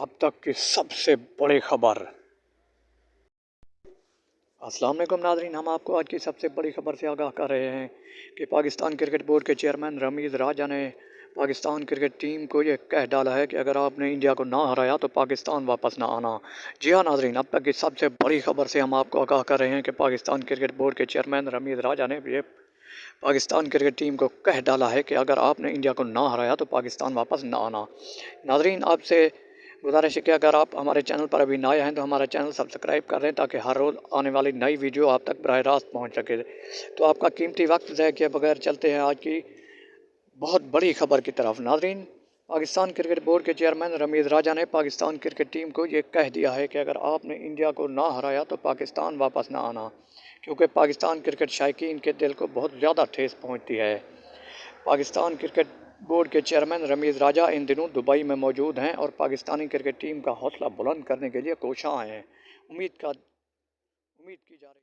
अब तक की सबसे बड़ी खबर। अस्सलाम वालेकुम नाज़रीन, हम आपको आज की सबसे बड़ी खबर से आगाह कर रहे हैं कि पाकिस्तान क्रिकेट बोर्ड के चेयरमैन रमीज़ राजा ने पाकिस्तान क्रिकेट टीम को ये कह डाला है कि अगर आपने इंडिया को ना हराया तो पाकिस्तान वापस ना आना। जी हाँ नाज़रीन, अब तक की सबसे बड़ी खबर से हम आपको आगाह कर रहे हैं कि पाकिस्तान क्रिकेट बोर्ड के चेयरमैन रमीज़ राजा ने ये पाकिस्तान क्रिकेट टीम को कह डाला है कि अगर आपने इंडिया को ना हराया तो पाकिस्तान वापस ना आना। नाज़रीन, आपसे गुजारिश है कि अगर आप हमारे चैनल पर अभी नए हैं तो हमारा चैनल सब्सक्राइब कर लें ताकि हर रोज़ आने वाली नई वीडियो आप तक बराह रास्त पहुँच सके। तो आपका कीमती वक्त ज़ाया किए बगैर चलते हैं आज की बहुत बड़ी खबर की तरफ। नाज़रीन, पाकिस्तान क्रिकेट बोर्ड के चेयरमैन रमीज़ राजा ने पाकिस्तान क्रिकेट टीम को ये कह दिया है कि अगर आपने इंडिया को ना हराया तो पाकिस्तान वापस ना आना, क्योंकि पाकिस्तान क्रिकेट शायकीन के दिल को बहुत ज़्यादा ठेस पहुँचती है। पाकिस्तान क्रिकेट बोर्ड के चेयरमैन रमीज़ राजा इन दिनों दुबई में मौजूद हैं और पाकिस्तानी क्रिकेट टीम का हौसला बुलंद करने के लिए कोशां हैं। उम्मीद की जा रही